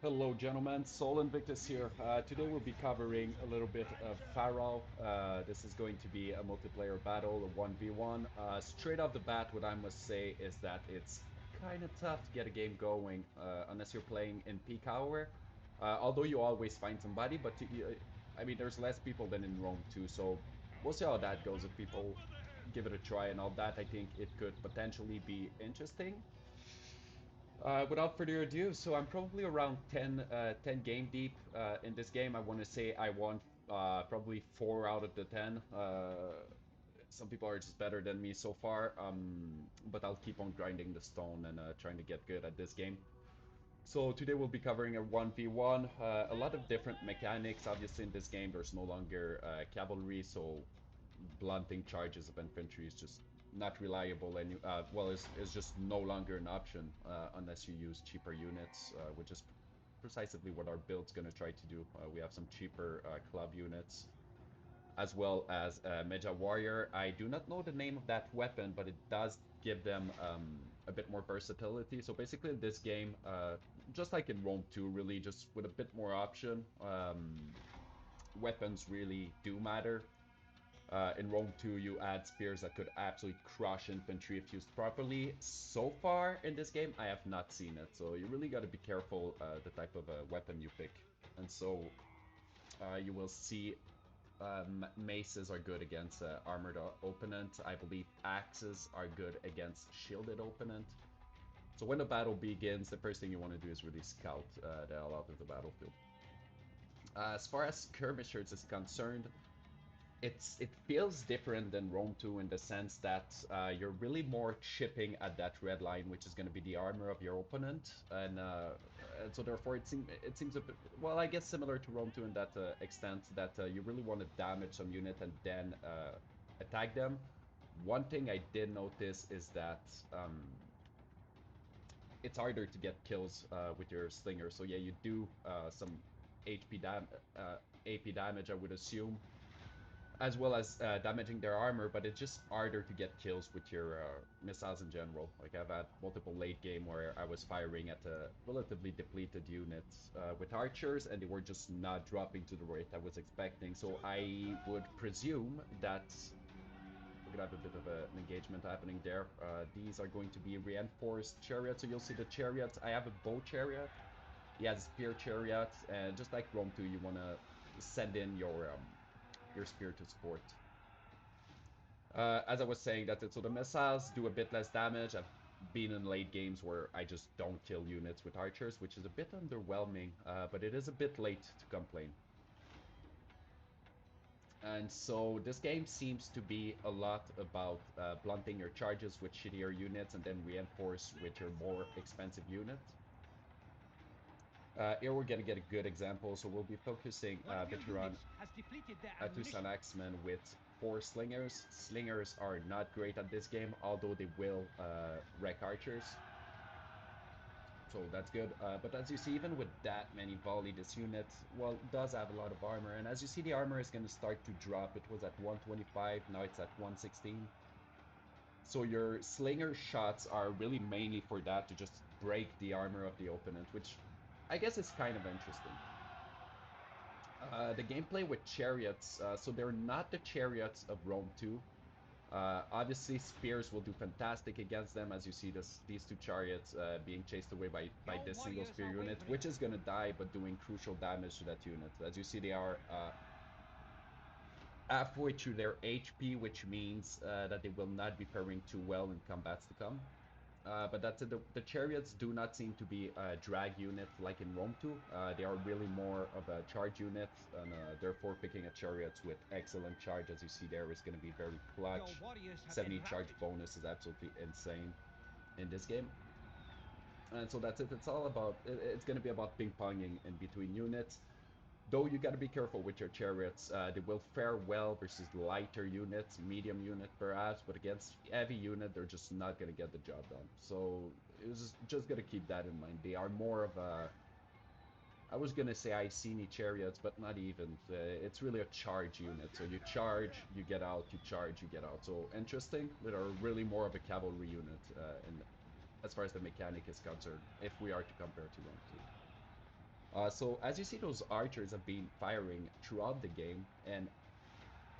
Hello, gentlemen. Sol Invictus here. Today we'll be covering a little bit of Pharaoh. This is going to be a multiplayer battle, a 1v1. Straight off the bat, what I must say is that it's kind of tough to get a game going unless you're playing in peak hour. Although you always find somebody, but I mean, there's less people than in Rome too, so we'll see how that goes. If people give it a try and all that, I think it could potentially be interesting. Without further ado, so I'm probably around 10 game deep in this game. I want to say I won probably 4 out of the 10. Some people are just better than me so far, but I'll keep on grinding the stone and trying to get good at this game. So today we'll be covering a 1v1, a lot of different mechanics. Obviously in this game there's no longer cavalry, so blunting charges of infantry is just not reliable and well is just no longer an option unless you use cheaper units, which is precisely what our build's going to try to do. We have some cheaper club units as well as Meja Warrior. I do not know the name of that weapon, but it does give them a bit more versatility. So basically in this game, just like in Rome 2, really just with a bit more option, weapons really do matter. In Rome 2, you add spears that could absolutely crush infantry if used properly. So far in this game, I have not seen it. So you really got to be careful the type of weapon you pick. And so you will see maces are good against armored opponent. I believe axes are good against shielded opponent. So when the battle begins, the first thing you want to do is really scout the hell out of the battlefield. As far as skirmishers is concerned, it feels different than Rome 2 in the sense that you're really more chipping at that red line, which is going to be the armor of your opponent, and so therefore it seems a bit, well, I guess similar to Rome 2 in that extent that you really want to damage some unit and then attack them. One thing I did notice is that it's harder to get kills with your slinger. So yeah, you do some AP damage, I would assume, as well as damaging their armor, but it's just harder to get kills with your missiles in general. Like I've had multiple late game where I was firing at a relatively depleted unit with archers, and they were just not dropping to the rate I was expecting. So I would presume that we're gonna have a bit of an engagement happening there. These are going to be reinforced chariots, so you'll see the chariots. I have a bow chariot. He has a spear chariot, and just like Rome 2, you want to send in your spear to support. As I was saying, that so the missiles do a bit less damage. I've been in late games where I just don't kill units with archers, which is a bit underwhelming, but it is a bit late to complain. And so this game seems to be a lot about blunting your charges with shittier units and then reinforce with your more expensive unit. Here we're going to get a good example, so we'll be focusing Veteran Atusan Axemen with 4 slingers. Slingers are not great at this game, although they will wreck archers. So that's good. But as you see, even with that many volley, this unit, well, does have a lot of armor. And as you see, the armor is going to start to drop. It was at 125, now it's at 116. So your slinger shots are really mainly for that, to just break the armor of the opponent, which I guess is kind of interesting. The gameplay with chariots, so they're not the chariots of Rome 2. Obviously, spears will do fantastic against them, as you see these 2 chariots being chased away by this single spear unit, which is going to die, but doing crucial damage to that unit. As you see, they are halfway through their HP, which means that they will not be faring too well in combats to come. But that's it. The chariots do not seem to be a drag unit like in Rome 2. They are really more of a charge unit, and therefore picking a chariots with excellent charge, as you see there, is going to be very clutch. 70 charge bonus is absolutely insane in this game. And so that's it. It's all about, it's going to be about ping-ponging in between units. Though you got to be careful with your chariots. They will fare well versus lighter units, medium unit perhaps, but against heavy unit, they're just not going to get the job done. So it's just going to keep that in mind. They are more of a, I was going to say Iceni chariots, but not even. It's really a charge unit. So you charge, you get out, you charge, you get out. So interesting. They are really more of a cavalry unit as far as the mechanic is concerned, if we are to compare to them too. So as you see, those archers have been firing throughout the game, and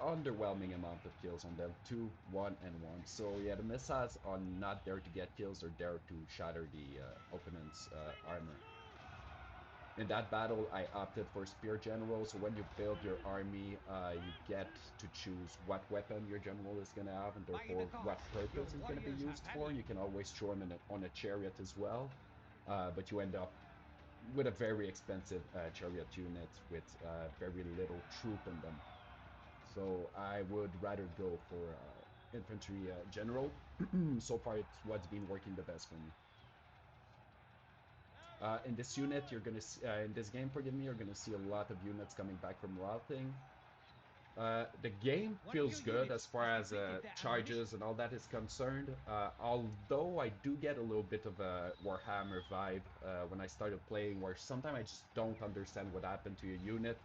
underwhelming amount of kills on them, 2, 1, and 1. So yeah, the missiles are not there to get kills, they're there to shatter the opponent's armor. In that battle, I opted for Spear General, so when you build your army, you get to choose what weapon your general is going to have, and therefore what purpose he's going to be used for. You can always throw him on a chariot as well, but you end up with a very expensive chariot unit with very little troop in them. So I would rather go for infantry general. So far, it's what's been working the best for me. In this unit, you're gonna in this game, forgive me, you're gonna see a lot of units coming back from routing. The game feels good as far as charges and all that is concerned. Although I do get a little bit of a Warhammer vibe when I started playing, where sometimes I just don't understand what happened to your unit.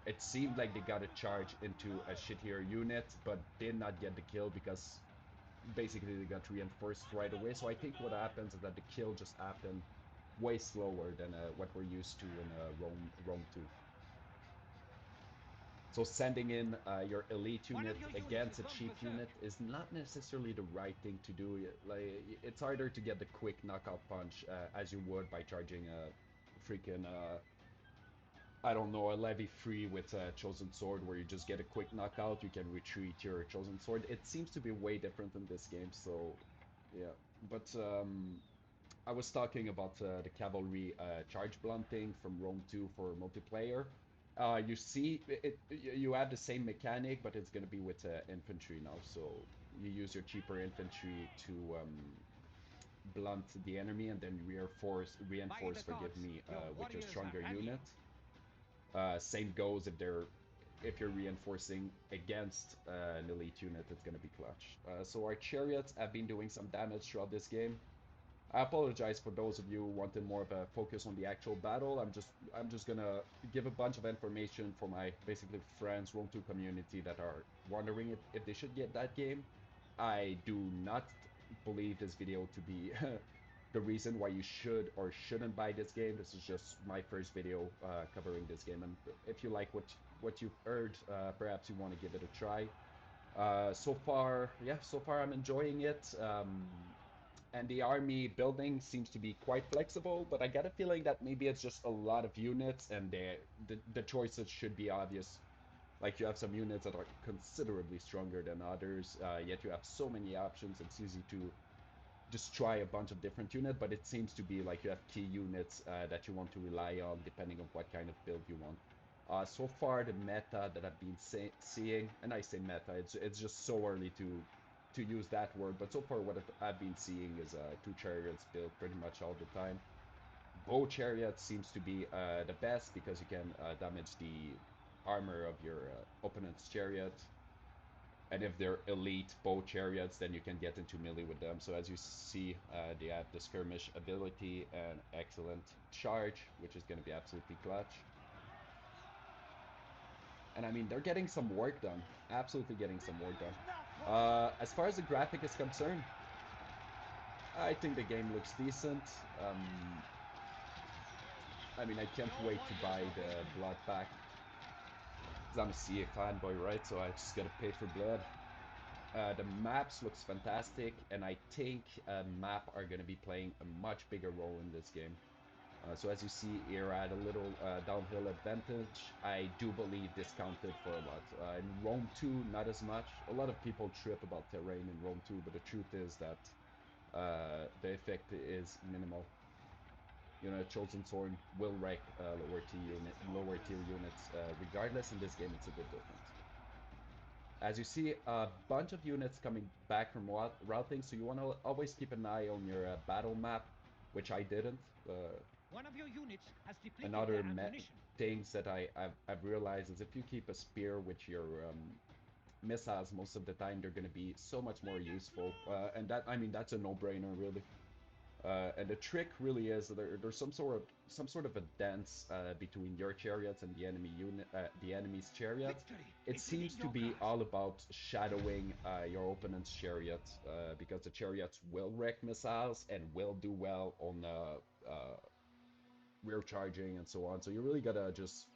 It seemed like they got a charge into a shittier unit, but did not get the kill because basically they got reinforced right away. So I think what happens is that the kill just happened way slower than what we're used to in Rome 2. So sending in your elite unit against a cheap unit is not necessarily the right thing to do. Like, it's harder to get the quick knockout punch as you would by charging a freaking I don't know, a levy free with a chosen sword where you just get a quick knockout, you can retreat your chosen sword. It seems to be way different in this game, so yeah. But I was talking about the cavalry charge blunting from Rome 2 for multiplayer. You see, you have the same mechanic, but it's going to be with infantry now. So you use your cheaper infantry to blunt the enemy, and then reinforce, forgive me, with your stronger unit. Same goes if you're reinforcing against an elite unit, it's going to be clutch. So our chariots have been doing some damage throughout this game. I apologize for those of you who wanted more of a focus on the actual battle. I'm just gonna give a bunch of information for my basically friends, Rome 2 community that are wondering if they should get that game. I do not believe this video to be the reason why you should or shouldn't buy this game. This is just my first video covering this game, and if you like what you've heard, perhaps you want to give it a try. So far, yeah, so far I'm enjoying it. And the army building seems to be quite flexible, but I get a feeling that maybe it's just a lot of units and the choices should be obvious. Like you have some units that are considerably stronger than others, yet you have so many options, it's easy to just try a bunch of different units, but it seems to be like you have key units that you want to rely on depending on what kind of build you want. So far, the meta that I've been seeing, and I say meta, it's just so early to use that word, but so far what I've been seeing is two chariots built pretty much all the time. Bow chariot seems to be the best because you can damage the armor of your opponent's chariot. And if they're elite bow chariots, then you can get into melee with them. So as you see, they have the skirmish ability and excellent charge, which is going to be absolutely clutch. And I mean, they're getting some work done. Absolutely getting some work done. As far as the graphic is concerned, I think the game looks decent. I mean, I can't wait to buy the Blood pack. Because I'm a CA fanboy, right? So I just gotta pay for Blood. The maps looks fantastic, and I think map are gonna be playing a much bigger role in this game. So as you see here, I had a little downhill advantage. I do believe this counted for a lot. In Rome 2, not as much. A lot of people trip about terrain in Rome 2, but the truth is that the effect is minimal. You know, Chosen Sword will wreck lower tier units regardless. In this game, it's a bit different. As you see, a bunch of units coming back from routing, so you want to always keep an eye on your battle map, which I didn't. One of your units has depleted Another their ammunition. things that I've realized is if you keep a spear with your missiles most of the time, they're going to be so much more useful. And that, I mean, that's a no-brainer, really. And the trick really is there's some sort of a dance between your chariots and the the enemy's chariot. Victory It is within seems to your be grasp. all about shadowing your opponent's chariot because the chariots will wreck missiles and will do well on rear charging and so on. So you really gotta just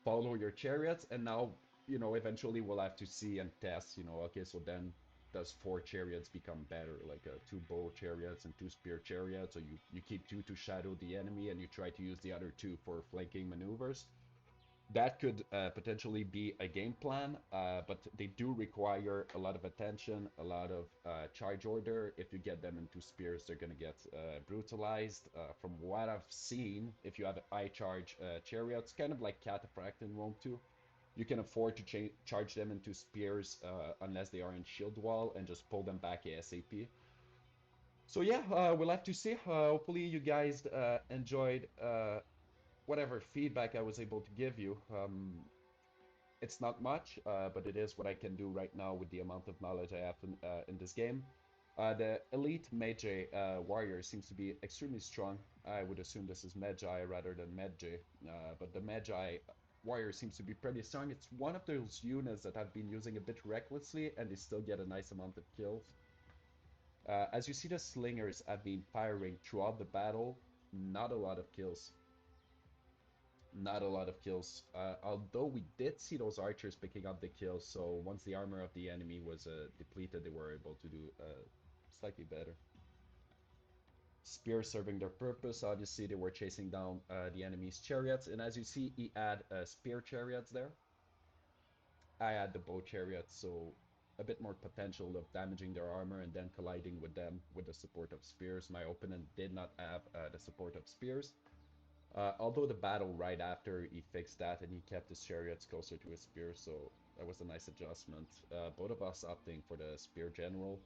follow your chariots, and now, you know, eventually we'll have to see and test, you know, okay, so then does 4 chariots become better, like 2 bow chariots and 2 spear chariots, or you keep 2 to shadow the enemy and you try to use the other 2 for flanking maneuvers. That could potentially be a game plan, but they do require a lot of attention, a lot of charge order. If you get them into spears, they're going to get brutalized. From what I've seen, if you have high charge chariots, kind of like Cataphract in Rome 2, you can afford to charge them into spears unless they are in shield wall and just pull them back ASAP. So yeah, we'll have to see. Hopefully you guys enjoyed whatever feedback I was able to give you. It's not much, but it is what I can do right now with the amount of knowledge I have in this game. The elite Magi warrior seems to be extremely strong. I would assume this is Magi rather than Magi, but the Magi warrior seems to be pretty strong. It's one of those units that I've been using a bit recklessly, and they still get a nice amount of kills. As you see, the slingers have been firing throughout the battle. Not a lot of kills. Not a lot of kills. Although we did see those archers picking up the kills, so once the armor of the enemy was depleted, they were able to do slightly better. Spears serving their purpose. Obviously, they were chasing down the enemy's chariots, and as you see, he had spear chariots there. I had the bow chariots, so a bit more potential of damaging their armor and then colliding with them with the support of spears. My opponent did not have the support of spears. Although the battle right after, he fixed that and he kept his chariots closer to his spear, so that was a nice adjustment. Both of us opting for the spear general.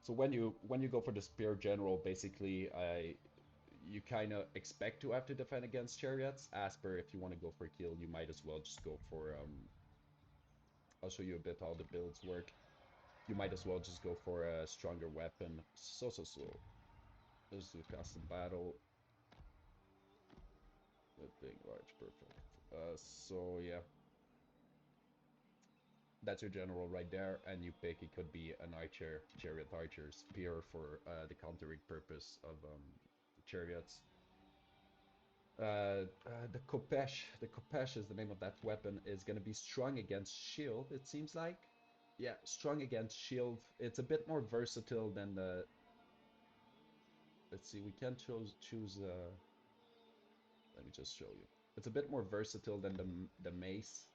So when you go for the spear general, basically, you kind of expect to have to defend against chariots. As per, if you want to go for a kill, you might as well just go for I'll show you a bit how the builds work. You might as well just go for a stronger weapon. So. Let's do custom battle. That big large, perfect. So yeah, that's your general right there, and you pick, it could be an archer, chariot archer, spear for the countering purpose of the chariots. The Khopesh is the name of that weapon, is going to be strong against shield, it seems like. Yeah, strong against shield. It's a bit more versatile than the... Let's see, we can choose let me just show you. It's a bit more versatile than the mace.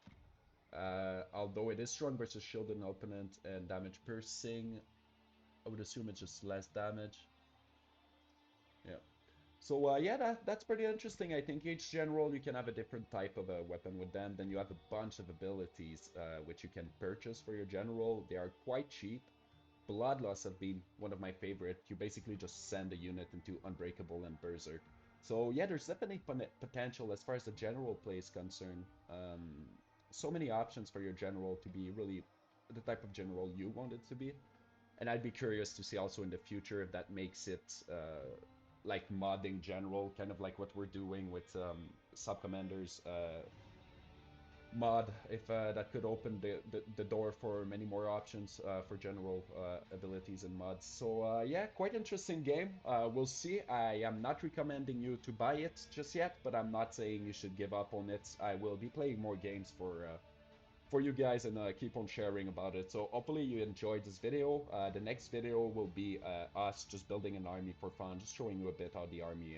Although it is strong versus shielded opponent and damage piercing, I would assume it's just less damage. Yeah. So yeah, that's pretty interesting. I think each general, you can have a different type of a weapon with them. Then you have a bunch of abilities which you can purchase for your general. They are quite cheap. Bloodlust have been one of my favorite. You basically just send a unit into Unbreakable and Berserk. So yeah, there's definitely potential as far as the general play is concerned. So many options for your general to be really the type of general you want it to be. And I'd be curious to see also in the future if that makes it like modding general, kind of like what we're doing with Sub-Commander's mod, if that could open the door for many more options for general abilities and mods. So yeah, quite interesting game. We'll see. I am not recommending you to buy it just yet, but I'm not saying you should give up on it. I will be playing more games for you guys and keep on sharing about it. So hopefully you enjoyed this video. The next video will be us just building an army for fun, just showing you a bit how the army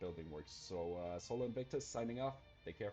building works. So Solo Invictus signing off. Take care.